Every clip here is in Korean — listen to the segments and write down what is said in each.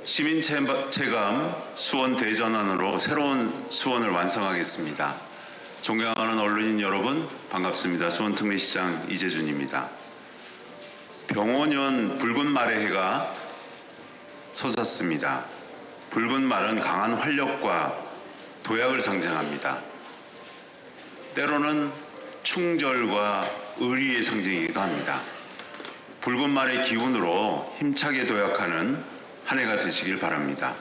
시민 체감 수원 대전환으로 새로운 수원을 완성하겠습니다. 존경하는 언론인 여러분 반갑습니다. 수원 특례시장 이재준입니다. 병오년 붉은 말의 해가 솟았습니다. 붉은 말은 강한 활력과 도약을 상징합니다. 때로는 충절과 의리의 상징이기도 합니다. 붉은 말의 기운으로 힘차게 도약하는 한 해가 되시길 바랍니다.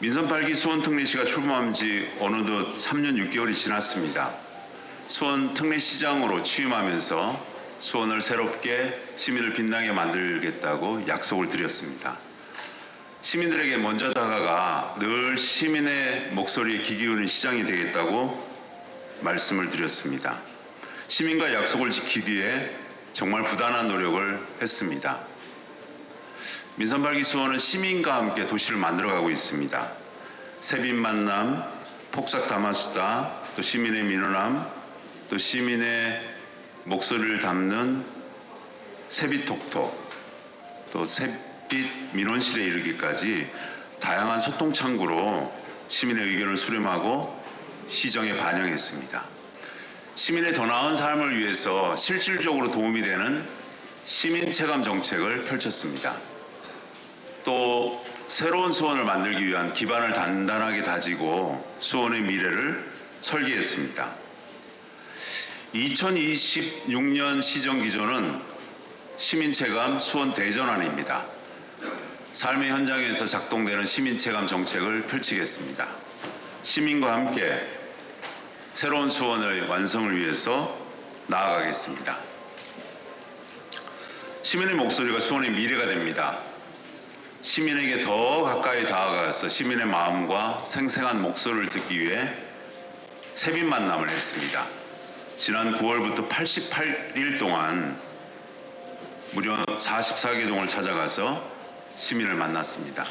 민선 8기 수원 특례시가 출범한 지 어느덧 3년 6개월이 지났습니다. 수원 특례시장으로 취임하면서 수원을 새롭게 시민을 빛나게 만들겠다고 약속을 드렸습니다. 시민들에게 먼저 다가가 늘 시민의 목소리에 귀 기울이는 시장이 되겠다고 말씀을 드렸습니다. 시민과 약속을 지키기 위해 정말 부단한 노력을 했습니다. 민선 8기 수원은 시민과 함께 도시를 만들어가고 있습니다. 세빈 만남, 폭삭 담화수다, 또 시민의 민원함, 또 시민의 목소리를 담는 세빛톡톡, 또 햇빛 민원실에 이르기까지 다양한 소통 창구로 시민의 의견을 수렴하고 시정에 반영했습니다. 시민의 더 나은 삶을 위해서 실질적으로 도움이 되는 시민 체감 정책을 펼쳤습니다. 또 새로운 수원을 만들기 위한 기반을 단단하게 다지고 수원의 미래를 설계했습니다. 2026년 시정 기조는 시민체감 수원 대전환입니다. 삶의 현장에서 작동되는 시민체감 정책을 펼치겠습니다. 시민과 함께 새로운 수원의 완성을 위해서 나아가겠습니다. 시민의 목소리가 수원의 미래가 됩니다. 시민에게 더 가까이 다가가서 시민의 마음과 생생한 목소리를 듣기 위해 세빈 만남을 했습니다. 지난 9월부터 88일 동안 무려 44개 동을 찾아가서 시민을 만났습니다.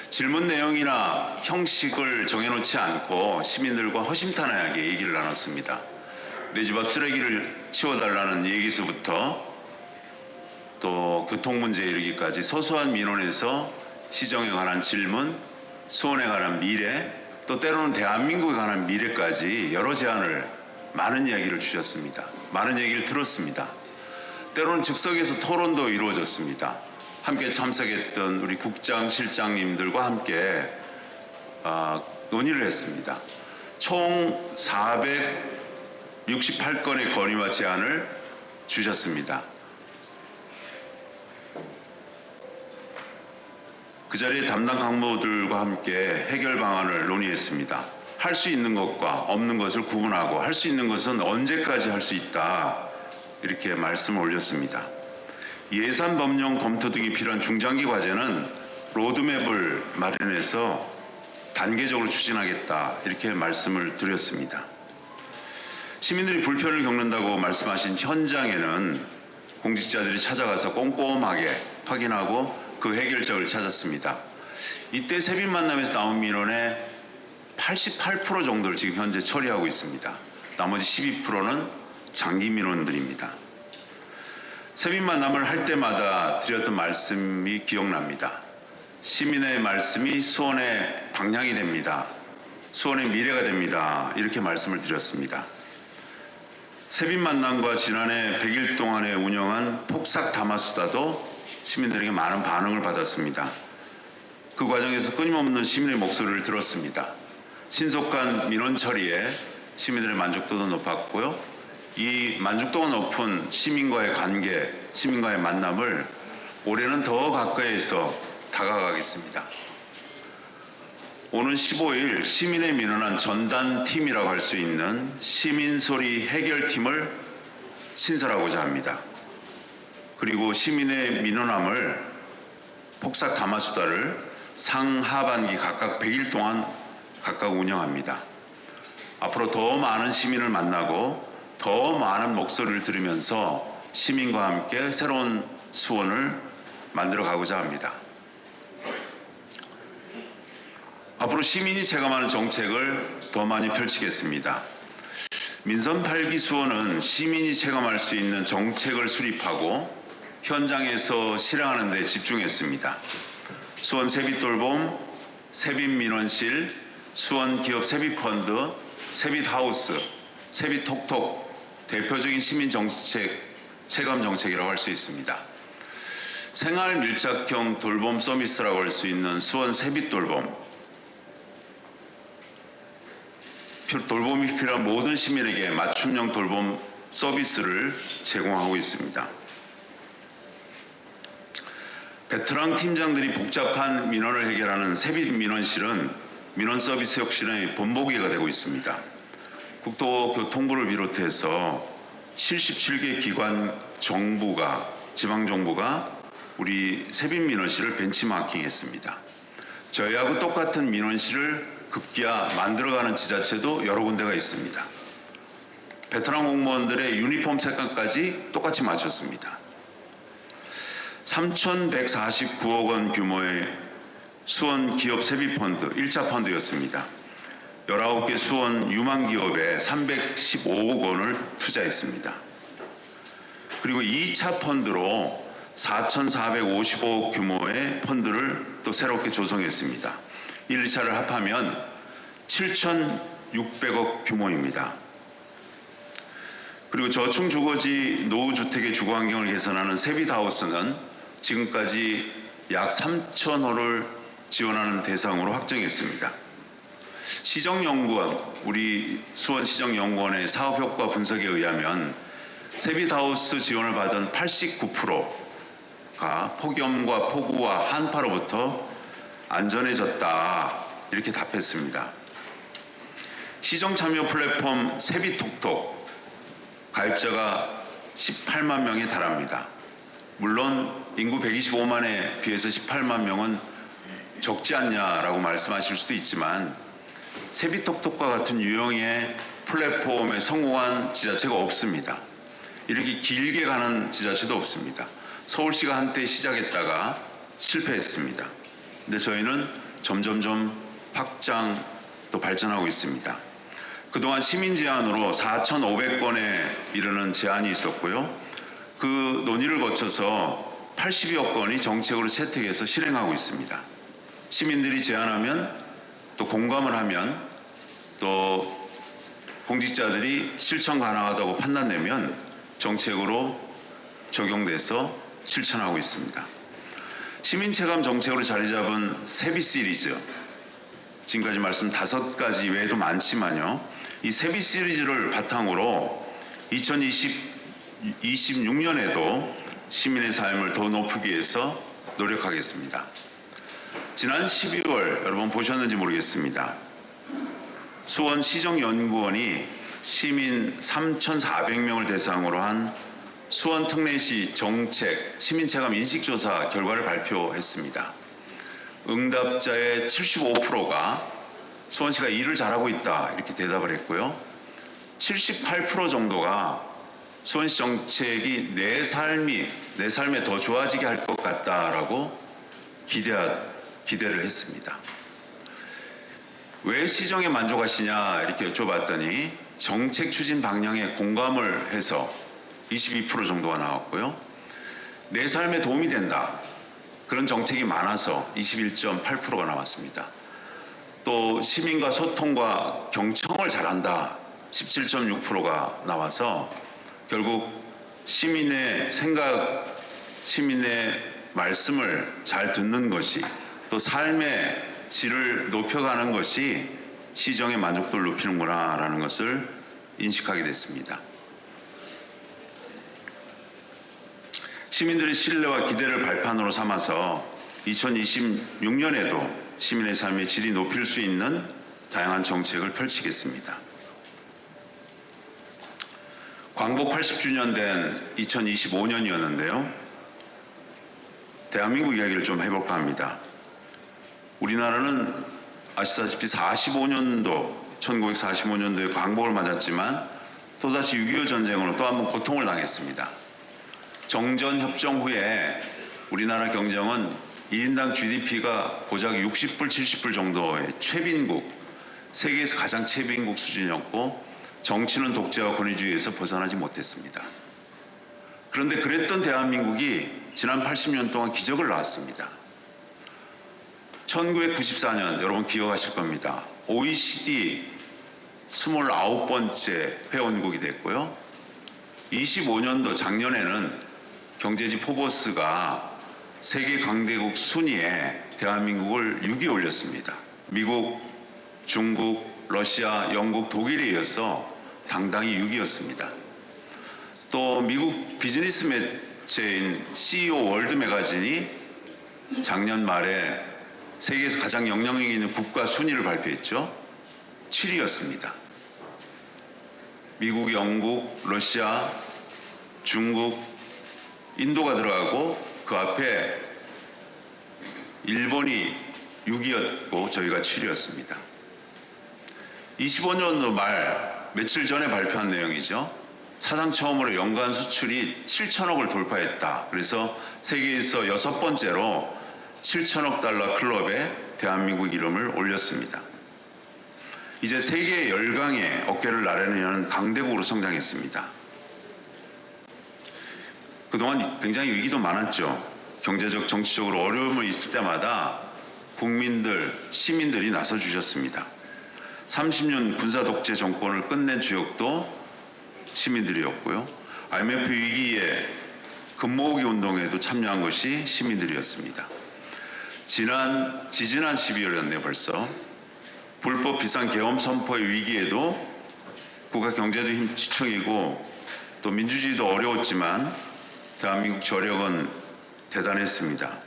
질문 내용이나 형식을 정해놓지 않고 시민들과 허심탄회하게 얘기를 나눴습니다. 내 집 앞 쓰레기를 치워달라는 얘기서부터 또 교통 문제에 이르기까지 소소한 민원에서 시정에 관한 질문, 수원에 관한 미래, 또 때로는 대한민국에 관한 미래까지 여러 제안을 많은 이야기를 주셨습니다. 많은 얘기를 들었습니다. 때로는 즉석에서 토론도 이루어졌습니다. 함께 참석했던 우리 국장, 실장님들과 함께 논의를 했습니다. 총 468건의 건의와 제안을 주셨습니다. 그 자리에 담당 간부들과 함께 해결 방안을 논의했습니다. 할 수 있는 것과 없는 것을 구분하고 할 수 있는 것은 언제까지 할 수 있다 이렇게 말씀을 올렸습니다. 예산 법령 검토 등이 필요한 중장기 과제는 로드맵을 마련해서 단계적으로 추진하겠다 이렇게 말씀을 드렸습니다. 시민들이 불편을 겪는다고 말씀하신 현장에는 공직자들이 찾아가서 꼼꼼하게 확인하고 그 해결책을 찾았습니다. 이때 세빈 만남에서 나온 민원의 88% 정도를 지금 현재 처리하고 있습니다. 나머지 12%는 장기 민원들입니다. 세빈 만남을 할 때마다 드렸던 말씀이 기억납니다. 시민의 말씀이 수원의 방향이 됩니다. 수원의 미래가 됩니다. 이렇게 말씀을 드렸습니다. 세빈 만남과 지난해 100일 동안에 운영한 폭삭 담화수다도 시민들에게 많은 반응을 받았습니다. 그 과정에서 끊임없는 시민의 목소리를 들었습니다. 신속한 민원 처리에 시민들의 만족도도 높았고요. 이 만족도가 높은 시민과의 관계, 시민과의 만남을 올해는 더 가까이에서 다가가겠습니다. 오는 15일 시민의 민원한 전단팀이라고 할 수 있는 시민소리 해결팀을 신설하고자 합니다. 그리고 시민의 민원함을 폭삭 담화수다를 상하반기 각각 100일 동안 각각 운영합니다. 앞으로 더 많은 시민을 만나고 더 많은 목소리를 들으면서 시민과 함께 새로운 수원을 만들어 가고자 합니다. 앞으로 시민이 체감하는 정책을 더 많이 펼치겠습니다. 민선 8기 수원은 시민이 체감할 수 있는 정책을 수립하고 현장에서 실행하는 데 집중했습니다. 수원 세빛돌봄, 세빛민원실, 수원기업 세빛펀드, 세빛하우스, 세빛톡톡 대표적인 시민정책, 체감정책이라고 할 수 있습니다. 생활 밀착형 돌봄 서비스라고 할 수 있는 수원 세빛돌봄, 돌봄이 필요한 모든 시민에게 맞춤형 돌봄 서비스를 제공하고 있습니다. 베테랑 팀장들이 복잡한 민원을 해결하는 세빛민원실은 민원 서비스 혁신의 본보기가 되고 있습니다. 국토교통부를 비롯해서 77개 기관 정부가, 지방정부가 우리 세빛민원실을 벤치마킹했습니다. 저희하고 똑같은 민원실을 급기야 만들어가는 지자체도 여러 군데가 있습니다. 베테랑 공무원들의 유니폼 색깔까지 똑같이 맞췄습니다. 3,149억 원 규모의 수원 기업 세빛펀드 1차 펀드였습니다. 19개 수원 유망 기업에 315억 원을 투자했습니다. 그리고 2차 펀드로 4,455억 규모의 펀드를 또 새롭게 조성했습니다. 1, 2차를 합하면 7,600억 규모입니다. 그리고 저층 주거지 노후주택의 주거 환경을 개선하는 세빛하우스는 지금까지 약 3,000호를 지원하는 대상으로 확정했습니다. 시정연구원, 우리 수원시정연구원의 사업효과 분석에 의하면 세빛하우스 지원을 받은 89%가 폭염과 폭우와 한파로부터 안전해졌다, 이렇게 답했습니다. 시정참여 플랫폼 세빛톡톡 가입자가 18만 명에 달합니다. 물론 인구 125만에 비해서 18만 명은 적지 않냐라고 말씀하실 수도 있지만 세빛톡톡과 같은 유형의 플랫폼에 성공한 지자체가 없습니다. 이렇게 길게 가는 지자체도 없습니다. 서울시가 한때 시작했다가 실패했습니다. 근데 저희는 점점점 확장 또 발전하고 있습니다. 그동안 시민 제안으로 4,500건에 이르는 제안이 있었고요. 그 논의를 거쳐서 80여 건이 정책으로 채택해서 실행하고 있습니다. 시민들이 제안하면 또 공감을 하면 또 공직자들이 실천 가능하다고 판단되면 정책으로 적용돼서 실천하고 있습니다. 시민체감 정책으로 자리 잡은 세빛 시리즈, 지금까지 말씀 5가지 외에도 많지만요. 이 세빛 시리즈를 바탕으로 2026년에도 시민의 삶을 더 높이기 위해서 노력하겠습니다. 지난 12월 여러분 보셨는지 모르겠습니다. 수원시정연구원이 시민 3,400명을 대상으로 한 수원 특례시 정책 시민체감 인식조사 결과를 발표했습니다. 응답자의 75%가 수원시가 일을 잘하고 있다, 이렇게 대답을 했고요. 78% 정도가 수원시 정책이 내 삶에 더 좋아지게 할 것 같다라고 기대를 했습니다. 왜 시정에 만족하시냐 이렇게 여쭤봤더니 정책 추진 방향에 공감을 해서 22% 정도가 나왔고요. 내 삶에 도움이 된다, 그런 정책이 많아서 21.8%가 나왔습니다. 또 시민과 소통과 경청을 잘한다, 17.6%가 나와서 결국 시민의 생각, 시민의 말씀을 잘 듣는 것이 또 삶의 질을 높여가는 것이 시정의 만족도를 높이는구나 라는 것을 인식하게 됐습니다. 시민들의 신뢰와 기대를 발판으로 삼아서 2026년에도 시민의 삶의 질이 높일 수 있는 다양한 정책을 펼치겠습니다. 광복 80주년 된 2025년이었는데요. 대한민국 이야기를 좀 해볼까 합니다. 우리나라는 아시다시피 1945년도에 광복을 맞았지만 또다시 6.25 전쟁으로 또 한 번 고통을 당했습니다. 정전 협정 후에 우리나라 경제는 1인당 GDP가 고작 60불, 70불 정도의 최빈국, 세계에서 가장 최빈국 수준이었고 정치는 독재와 권위주의에서 벗어나지 못했습니다. 그런데 그랬던 대한민국이 지난 80년 동안 기적을 낳았습니다. 1994년 여러분 기억하실 겁니다. OECD 29번째 회원국이 됐고요. 25년도 작년에는 경제지 포버스가 세계 강대국 순위에 대한민국을 6위에 올렸습니다. 미국, 중국, 러시아, 영국, 독일에 이어서 당당히 6위였습니다. 또 미국 비즈니스 매체인 CEO 월드 매거진이 작년 말에 세계에서 가장 영향력 있는 국가 순위를 발표했죠. 7위였습니다. 미국, 영국, 러시아, 중국, 인도가 들어가고 그 앞에 일본이 6위였고 저희가 7위였습니다. 25년도 말 며칠 전에 발표한 내용이죠. 사상 처음으로 연간 수출이 7천억을 돌파했다. 그래서 세계에서 6번째로 7천억 달러 클럽에 대한민국 이름을 올렸습니다. 이제 세계 열강의 어깨를 나르는 강대국으로 성장했습니다. 그동안 굉장히 위기도 많았죠. 경제적, 정치적으로 어려움이 있을 때마다 국민들, 시민들이 나서주셨습니다. 30년 군사 독재 정권을 끝낸 주역도 시민들이었고요. IMF 위기에 금모으기 운동에도 참여한 것이 시민들이었습니다. 지지난 12월이었네요 벌써. 불법 비상 계엄 선포의 위기에도 국가 경제도 힘추청이고 또 민주주의도 어려웠지만 대한민국 저력은 대단했습니다.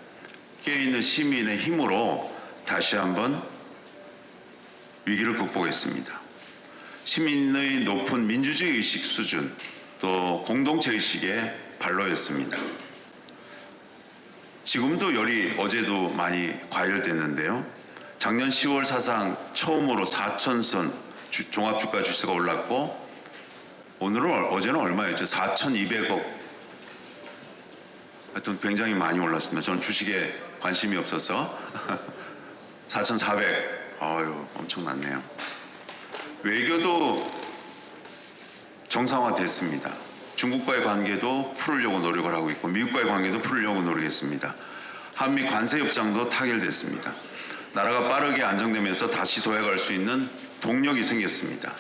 깨어있는 시민의 힘으로 다시 한번 위기를 극복했습니다. 시민의 높은 민주주의 의식 수준 또 공동체 의식의 발로였습니다. 지금도 열이 어제도 많이 과열됐는데요. 작년 10월 사상 처음으로 4천선 종합주가 지수가 올랐고 어제는 얼마였죠? 4,200억. 하여튼 굉장히 많이 올랐습니다. 저는 주식에 관심이 없어서 4,400. 엄청났네요. 외교도 정상화됐습니다. 중국과의 관계도 풀으려고 노력을 하고 있고 미국과의 관계도 풀으려고 노력했습니다. 한미 관세 협상도 타결됐습니다. 나라가 빠르게 안정되면서 다시 도약할 수 있는 동력이 생겼습니다.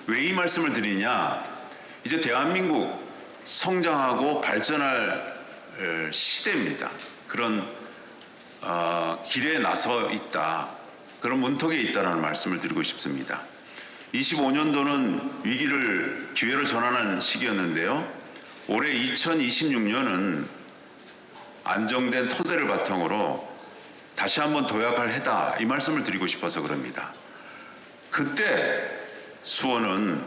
왜 이 말씀을 드리냐? 이제 대한민국 성장하고 발전할 시대입니다. 그런 길에 나서 있다. 그런 문턱에 있다라는 말씀을 드리고 싶습니다. 25년도는 위기를 기회로 전환한 시기였는데요. 올해 2026년은 안정된 토대를 바탕으로 다시 한번 도약할 해다 이 말씀을 드리고 싶어서 그럽니다. 그때 수원은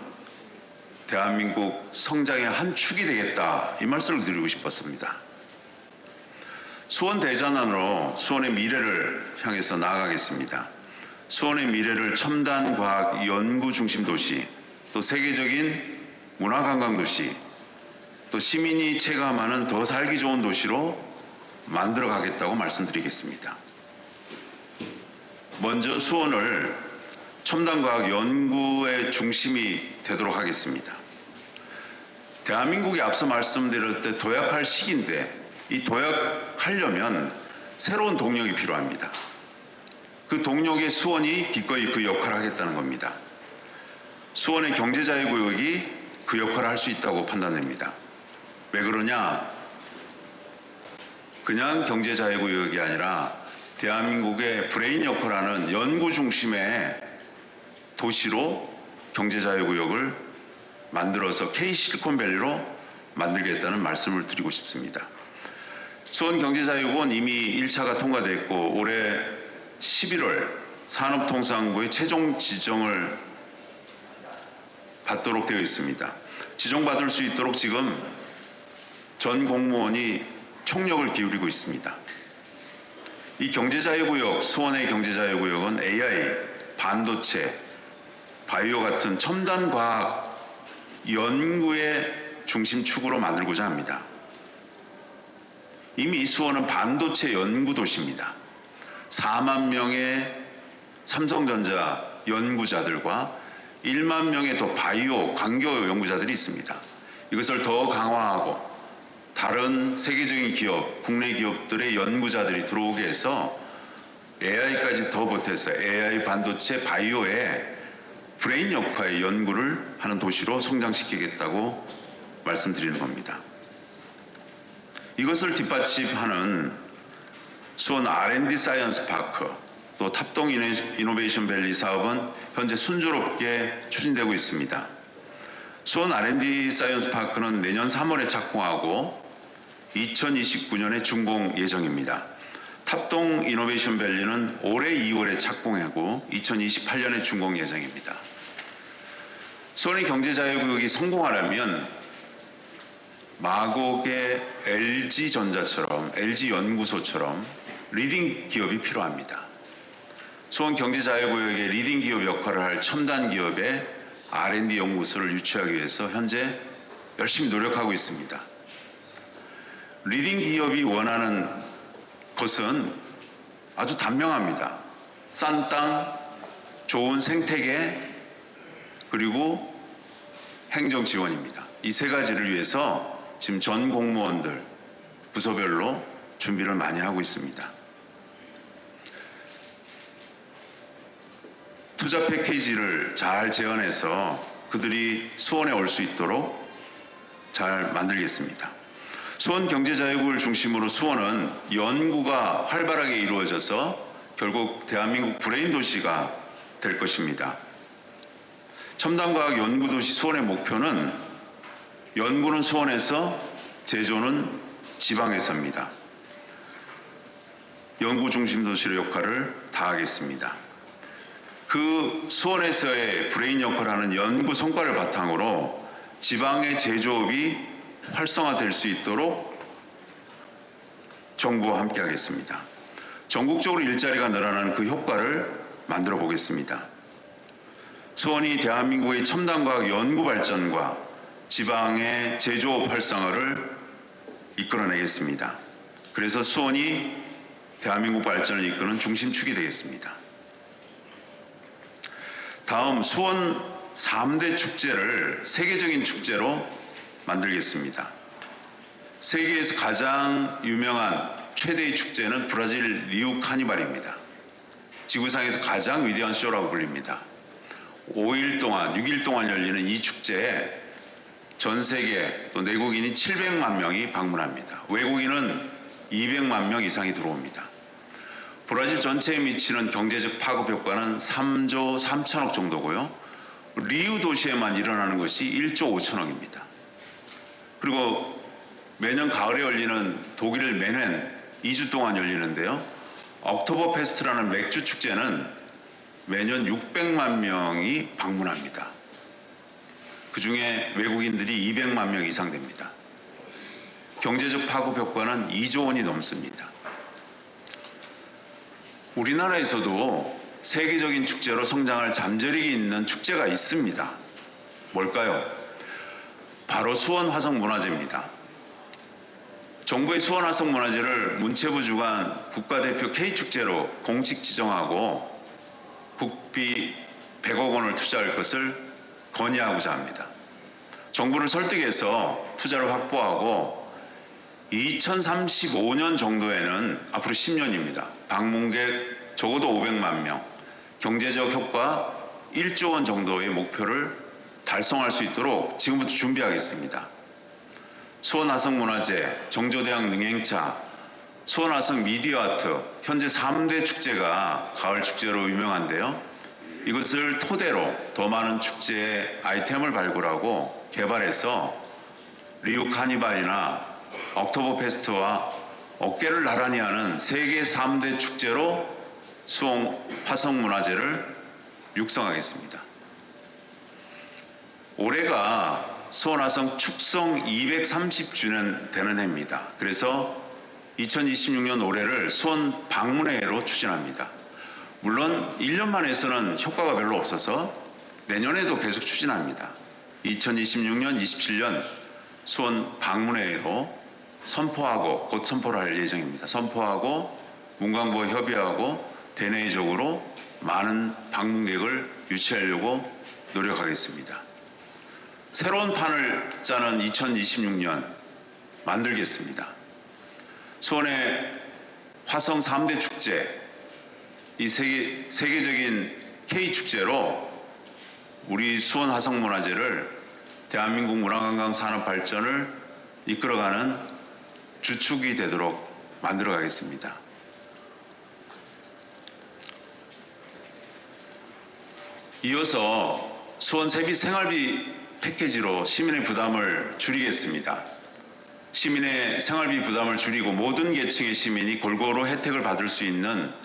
대한민국 성장의 한 축이 되겠다 이 말씀을 드리고 싶었습니다. 수원 대전환으로 수원의 미래를 향해서 나아가겠습니다. 수원의 미래를 첨단 과학 연구 중심 도시, 또 세계적인 문화 관광 도시, 또 시민이 체감하는 더 살기 좋은 도시로 만들어 가겠다고 말씀드리겠습니다. 먼저 수원을 첨단 과학 연구의 중심이 되도록 하겠습니다. 대한민국이 앞서 말씀드렸을 때 도약할 시기인데 이 도약하려면 새로운 동력이 필요합니다. 그 동력에 수원이 기꺼이 그 역할을 하겠다는 겁니다. 수원의 경제자유구역이 그 역할을 할 수 있다고 판단됩니다. 왜 그러냐? 그냥 경제자유구역이 아니라 대한민국의 브레인 역할을 하는 연구 중심의 도시로 경제자유구역을 만들어서 K실리콘밸리로 만들겠다는 말씀을 드리고 싶습니다. 수원경제자유구역은 이미 1차가 통과됐고 올해 11월 산업통상부의 최종 지정을 받도록 되어 있습니다. 지정받을 수 있도록 지금 전 공무원이 총력을 기울이고 있습니다. 이 경제자유구역, 수원의 경제자유구역은 AI, 반도체, 바이오 같은 첨단 과학 연구의 중심축으로 만들고자 합니다. 이미 수원은 반도체 연구 도시입니다. 4만 명의 삼성전자 연구자들과 1만 명의 더 바이오, 광교 연구자들이 있습니다. 이것을 더 강화하고 다른 세계적인 기업, 국내 기업들의 연구자들이 들어오게 해서 AI까지 더 보태서 AI 반도체 바이오의 브레인 역할의 연구를 하는 도시로 성장시키겠다고 말씀드리는 겁니다. 이것을 뒷받침하는 수원 R&D 사이언스 파크, 또 탑동 이노베이션 밸리 사업은 현재 순조롭게 추진되고 있습니다. 수원 R&D 사이언스 파크는 내년 3월에 착공하고 2029년에 준공 예정입니다. 탑동 이노베이션 밸리는 올해 2월에 착공하고 2028년에 준공 예정입니다. 수원의 경제자유구역이 성공하려면 마곡의 LG전자처럼 LG연구소처럼 리딩 기업이 필요합니다. 수원 경제자유구역의 리딩 기업 역할을 할 첨단 기업의 R&D 연구소를 유치하기 위해서 현재 열심히 노력하고 있습니다. 리딩 기업이 원하는 것은 아주 단명합니다. 싼 땅, 좋은 생태계, 그리고 행정 지원입니다. 이 세 가지를 위해서 지금 전 공무원들 부서별로 준비를 많이 하고 있습니다. 투자 패키지를 잘 제안해서 그들이 수원에 올 수 있도록 잘 만들겠습니다. 수원 경제자유구를 중심으로 수원은 연구가 활발하게 이루어져서 결국 대한민국 브레인 도시가 될 것입니다. 첨단과학 연구도시 수원의 목표는 연구는 수원에서, 제조는 지방에서입니다. 연구 중심 도시의 역할을 다하겠습니다. 그 수원에서의 브레인 역할을 하는 연구 성과를 바탕으로 지방의 제조업이 활성화될 수 있도록 정부와 함께 하겠습니다. 전국적으로 일자리가 늘어나는 그 효과를 만들어 보겠습니다. 수원이 대한민국의 첨단과학 연구 발전과 지방의 제조업 활성화를 이끌어내겠습니다. 그래서 수원이 대한민국 발전을 이끄는 중심축이 되겠습니다. 다음, 수원 3대 축제를 세계적인 축제로 만들겠습니다. 세계에서 가장 유명한 최대의 축제는 브라질 리우 카니발입니다. 지구상에서 가장 위대한 쇼라고 불립니다. 5일 동안, 6일 동안 열리는 이 축제에 전 세계 또 내국인이 700만 명이 방문합니다. 외국인은 200만 명 이상이 들어옵니다. 브라질 전체에 미치는 경제적 파급 효과는 3조 3천억 정도고요. 리우 도시에만 일어나는 것이 1조 5천억입니다. 그리고 매년 가을에 열리는 독일 맨헨 2주 동안 열리는데요. 옥토버 페스트라는 맥주 축제는 매년 600만 명이 방문합니다. 그 중에 외국인들이 200만 명 이상 됩니다. 경제적 파급 효과는 2조 원이 넘습니다. 우리나라에서도 세계적인 축제로 성장할 잠재력이 있는 축제가 있습니다. 뭘까요? 바로 수원 화성문화제입니다. 정부의 수원 화성문화제를 문체부 주관 국가대표 K축제로 공식 지정하고 국비 100억 원을 투자할 것을 건의하고자 합니다. 정부를 설득해서 투자를 확보하고 2035년 정도에는, 앞으로 10년입니다. 방문객 적어도 500만 명, 경제적 효과 1조 원 정도의 목표를 달성할 수 있도록 지금부터 준비하겠습니다. 수원화성문화제, 정조대학 능행차, 수원화성 미디어아트, 현재 3대 축제가 가을 축제로 유명한데요. 이것을 토대로 더 많은 축제의 아이템을 발굴하고 개발해서 리우 카니발이나 옥토버 페스트와 어깨를 나란히 하는 세계 3대 축제로 수원 화성문화제를 육성하겠습니다. 올해가 수원 화성 축성 230주년 되는 해입니다. 그래서 2026년 올해를 수원 방문해로 추진합니다. 물론 1년만 해서는 효과가 별로 없어서 내년에도 계속 추진합니다. 2026년, 27년 수원 방문회로 선포하고, 곧 선포를 할 예정입니다. 선포하고 문광부와 협의하고 대내적으로 많은 방문객을 유치하려고 노력하겠습니다. 새로운 판을 짜는 2026년 만들겠습니다. 수원의 화성 3대 축제, 이 세계적인 K 축제로 우리 수원 화성문화재를 대한민국 문화관광 산업 발전을 이끌어가는 주축이 되도록 만들어 가겠습니다. 이어서 수원 세비 생활비 패키지로 시민의 부담을 줄이겠습니다. 시민의 생활비 부담을 줄이고 모든 계층의 시민이 골고루 혜택을 받을 수 있는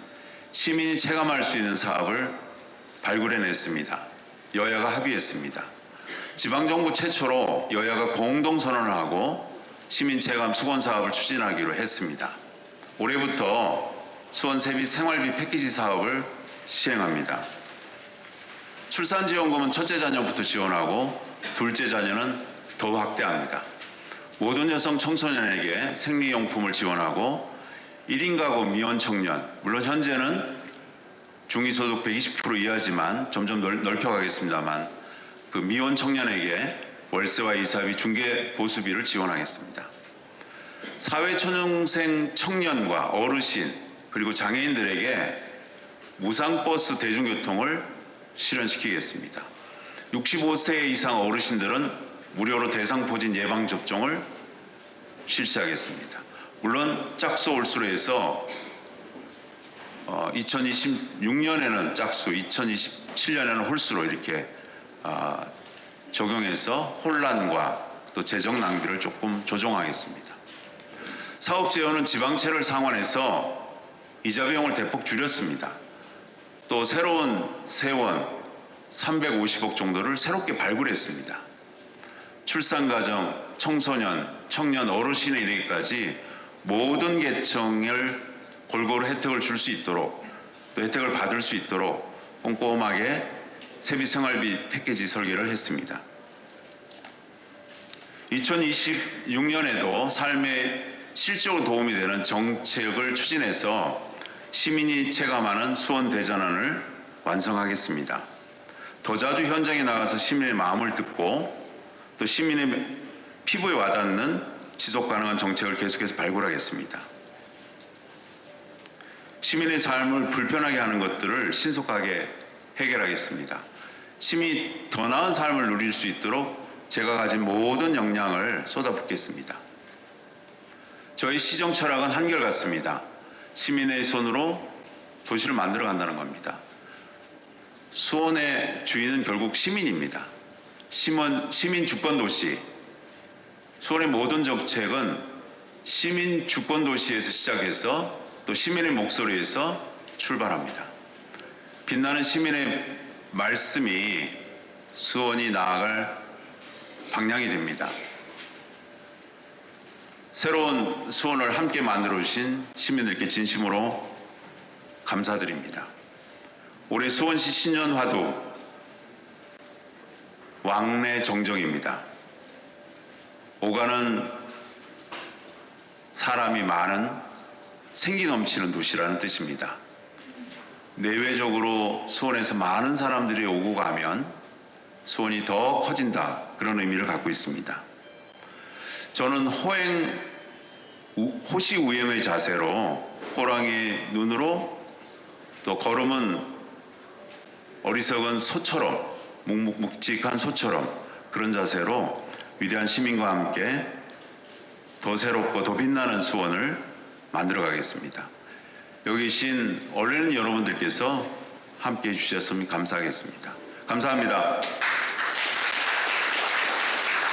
시민이 체감할 수 있는 사업을 발굴해냈습니다. 여야가 합의했습니다. 지방정부 최초로 여야가 공동선언을 하고 시민체감 수건 사업을 추진하기로 했습니다. 올해부터 수원 세비 생활비 패키지 사업을 시행합니다. 출산지원금은 첫째 자녀부터 지원하고 둘째 자녀는 더 확대합니다. 모든 여성 청소년에게 생리용품을 지원하고 1인 가구 미혼 청년, 물론 현재는 중위소득 120% 이하지만 점점 넓혀가겠습니다만 그 미혼 청년에게 월세와 이사비, 중개 보수비를 지원하겠습니다. 사회초년생 청년과 어르신 그리고 장애인들에게 무상버스 대중교통을 실현시키겠습니다. 65세 이상 어르신들은 무료로 대상포진 예방접종을 실시하겠습니다. 물론 짝수 올수로해서 2026년에는 짝수, 2027년에는 홀수로 이렇게 적용해서 혼란과 또 재정 낭비를 조금 조정하겠습니다. 사업 재원은 지방채를 상환해서 이자 비용을 대폭 줄였습니다. 또 새로운 세원 350억 정도를 새롭게 발굴했습니다. 출산가정, 청소년, 청년, 어르신에 이르기까지 모든 계층을 골고루 혜택을 줄 수 있도록 또 혜택을 받을 수 있도록 꼼꼼하게 세비생활비 패키지 설계를 했습니다. 2026년에도 삶에 실질적으로 도움이 되는 정책을 추진해서 시민이 체감하는 수원 대전환을 완성하겠습니다. 더 자주 현장에 나가서 시민의 마음을 듣고 또 시민의 피부에 와닿는 지속 가능한 정책을 계속해서 발굴하겠습니다. 시민의 삶을 불편하게 하는 것들을 신속하게 해결하겠습니다. 시민이 더 나은 삶을 누릴 수 있도록 제가 가진 모든 역량을 쏟아붓겠습니다. 저희 시정 철학은 한결같습니다. 시민의 손으로 도시를 만들어 간다는 겁니다. 수원의 주인은 결국 시민입니다. 시민 주권 도시. 수원의 모든 정책은 시민 주권 도시에서 시작해서 또 시민의 목소리에서 출발합니다. 빛나는 시민의 말씀이 수원이 나아갈 방향이 됩니다. 새로운 수원을 함께 만들어 주신 시민들께 진심으로 감사드립니다. 올해 수원시 신년화도 왕래 정정입니다. 오가는 사람이 많은 생기 넘치는 도시라는 뜻입니다. 내외적으로 수원에서 많은 사람들이 오고 가면 수원이 더 커진다, 그런 의미를 갖고 있습니다. 저는 호시우행의 자세로 호랑이의 눈으로 또 걸음은 어리석은 소처럼 묵묵묵직한 소처럼 그런 자세로 위대한 시민과 함께 더 새롭고 더 빛나는 수원을 만들어 가겠습니다. 여기 계신 언론 여러분들께서 함께 해주셨으면 감사하겠습니다. 감사합니다.